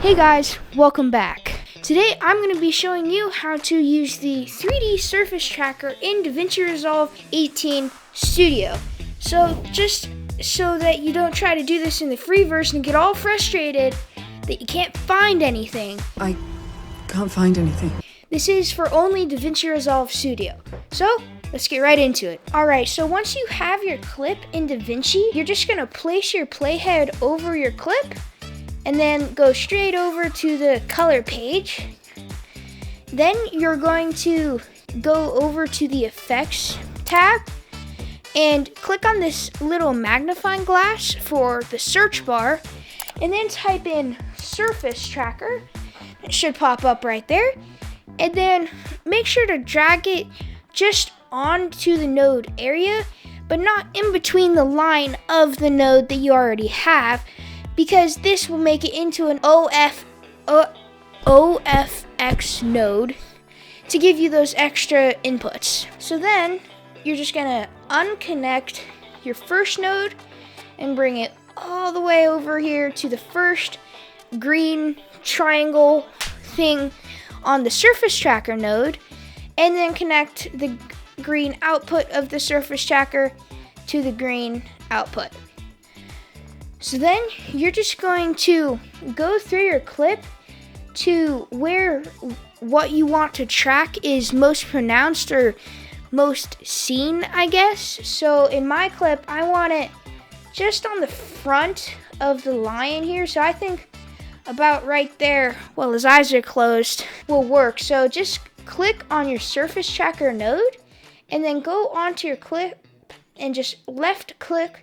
Hey guys, welcome back. Today I'm going to be showing you how to use the 3D surface tracker in Davinci Resolve 18 Studio. So just so that you don't try to do this in the free version and get all frustrated that you can't find anything. I can't find anything. This is for only Davinci Resolve Studio. So let's get right into it. Alright, so once you have your clip in Davinci, you're just going to place your playhead over your clip and then go straight over to the color page. Then you're going to go over to the effects tab and click on this little magnifying glass for the search bar and then type in surface tracker. It should pop up right there. And then make sure to drag it just onto the node area, but not in between the line of the node that you already have, because this will make it into an OFX node to give you those extra inputs. So then you're just gonna unconnect your first node and bring it all the way over here to the first green triangle thing on the surface tracker node, and then connect the green output of the surface tracker to the green output. So then you're just going to go through your clip to where what you want to track is most pronounced or most seen, I guess. So in my clip, I want it just on the front of the lion here. So I think about right there, while his eyes are closed, will work. So just click on your surface tracker node and then go onto your clip and just left click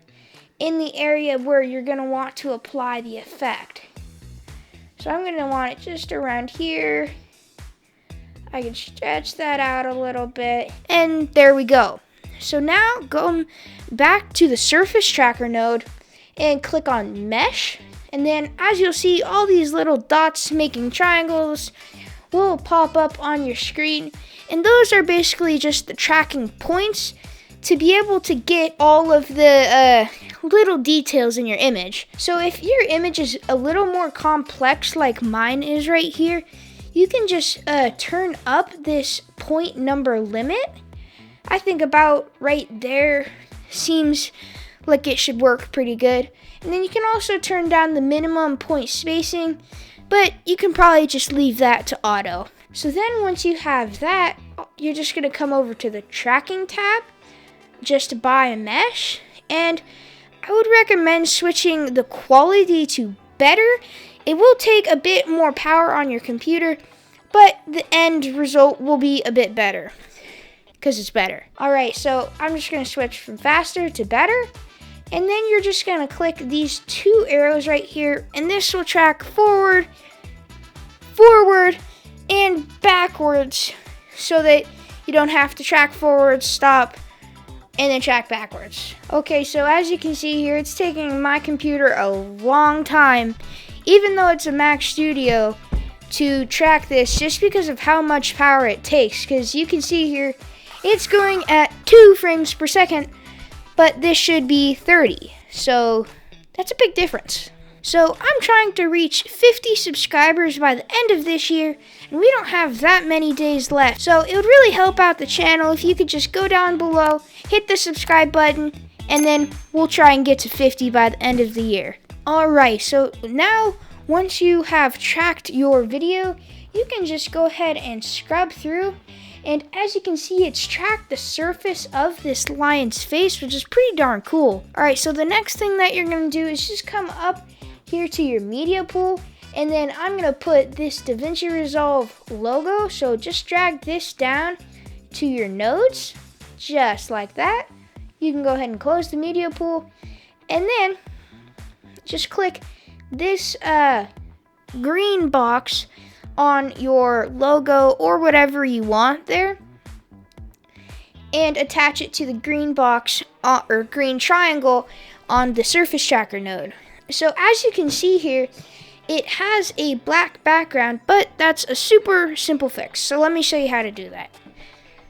in the area where you're going to want to apply the effect. So I'm going to want it just around here. I can stretch that out a little bit, and there we go. So now go back to the surface tracker node and click on mesh, and then as you'll see, all these little dots making triangles will pop up on your screen, and those are basically just the tracking points to be able to get all of the little details in your image. So if your image is a little more complex like mine is right here, you can just turn up this point number limit. I think about right there seems like it should work pretty good. And then you can also turn down the minimum point spacing, but you can probably just leave that to auto. So then once you have that, you're just gonna come over to the tracking tab just by a mesh, and I would recommend switching the quality to better. It will take a bit more power on your computer, but the end result will be a bit better because it's better. Alright, so I'm just going to switch from faster to better, and then you're just going to click these two arrows right here, and this will track forward, and backwards so that you don't have to track forward, stop, and then track backwards. Okay, so as you can see here, it's taking my computer a long time, even though it's a Mac Studio, to track this just because of how much power it takes. Because you can see here, it's going at 2 frames per second, but this should be 30. So that's a big difference. So I'm trying to reach 50 subscribers by the end of this year, and we don't have that many days left. So it would really help out the channel if you could just go down below, hit the subscribe button, and then we'll try and get to 50 by the end of the year. Alright, so now once you have tracked your video, you can just go ahead and scrub through, and as you can see, it's tracked the surface of this lion's face, which is pretty darn cool. Alright, so the next thing that you're going to do is just come up here to your media pool, and then I'm going to put this Davinci Resolve logo, so just drag this down to your nodes, just like that. You can go ahead and close the media pool, and then just click this green box on your logo or whatever you want there, and attach it to the green box or green triangle on the surface tracker node. So as you can see here, it has a black background, but that's a super simple fix. So let me show you how to do that.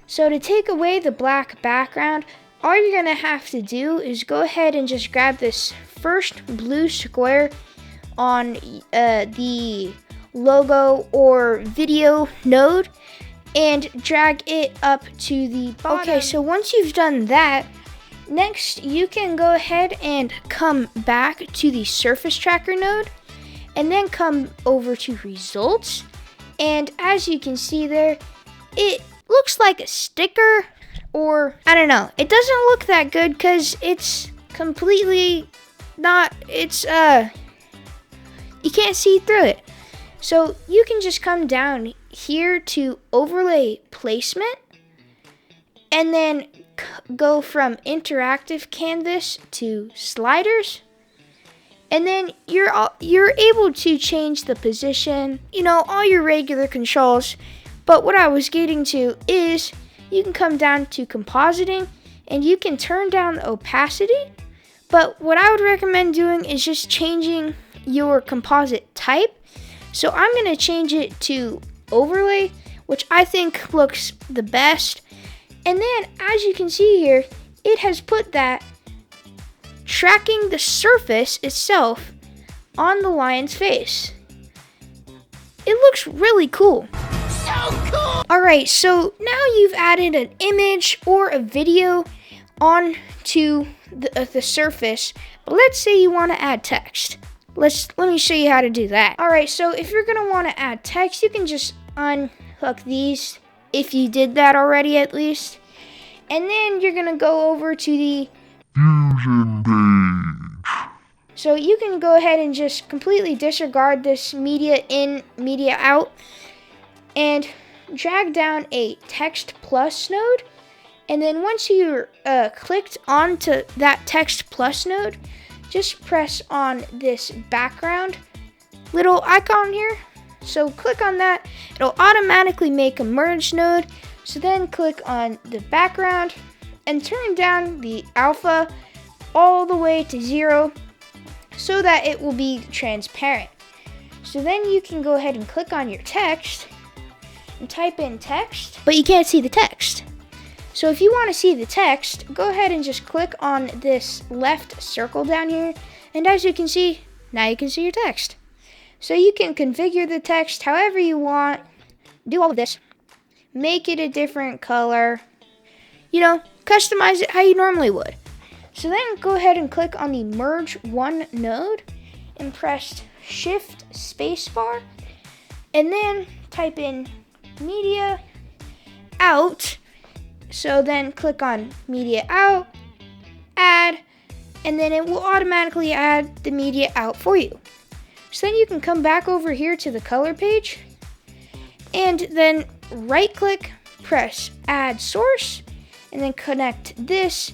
So to take away the black background, all you're going to have to do is go ahead and just grab this first blue square on the logo or video node and drag it up to the bottom. Okay, so once you've done that, next you can go ahead and come back to the surface tracker node and then come over to results. And as you can see there, it looks like a sticker, or I don't know. It doesn't look that good because it's completely not, you can't see through it. So you can just come down here to overlay placement and then go from interactive canvas to sliders. And then you're able to change the position, all your regular controls. But what I was getting to is you can come down to compositing and you can turn down the opacity. But what I would recommend doing is just changing your composite type. So I'm going to change it to overlay, which I think looks the best. And then as you can see here, it has put that tracking the surface itself on the lion's face. It looks really cool. So cool! Alright, so now you've added an image or a video onto the surface, but let's say you want to add text. Let me show you how to do that. Alright, so if you're going to want to add text, you can just unhook these, if you did that already at least. And then you're going to go over to the Fusion page. So you can go ahead and just completely disregard this media in, media out, and drag down a text plus node. And then once you're clicked onto that text plus node, just press on this background little icon here. So click on that. It'll automatically make a merge node. So then click on the background and turn down the alpha all the way to 0 so that it will be transparent. So then you can go ahead and click on your text and type in text, but you can't see the text. So if you want to see the text, go ahead and just click on this left circle down here. And as you can see, now you can see your text. So you can configure the text however you want. Do all of this. Make it a different color. Customize it how you normally would. So then go ahead and click on the merge one node and press shift spacebar. And then type in media out. So then click on media out, add, and then it will automatically add the media out for you. So then you can come back over here to the color page and then right click, press add source, and then connect this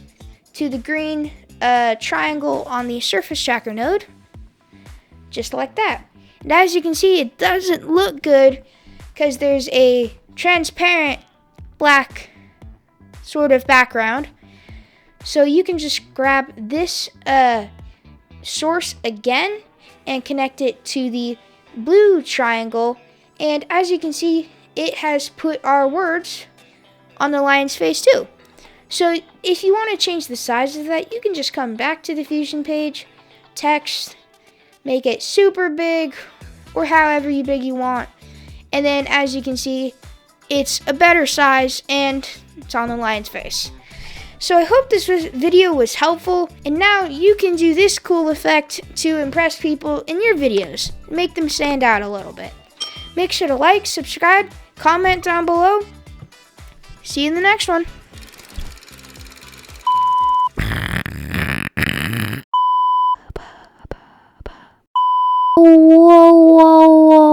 to the green triangle on the surface tracker node, just like that. And as you can see, it doesn't look good because there's a transparent black sort of background. So you can just grab this source again and connect it to the blue triangle. And as you can see, it has put our words on the lion's face too. So if you want to change the size of that, you can just come back to the Fusion page, text, make it super big or however big you want. And then as you can see, it's a better size and it's on the lion's face. So I hope this video was helpful, and now you can do this cool effect to impress people in your videos, make them stand out a little bit. Make sure to like, subscribe, comment down below. See you in the next one. Whoa, whoa, whoa.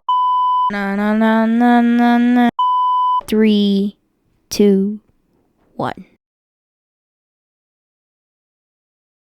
Na na na na na na. 3, 2, 1.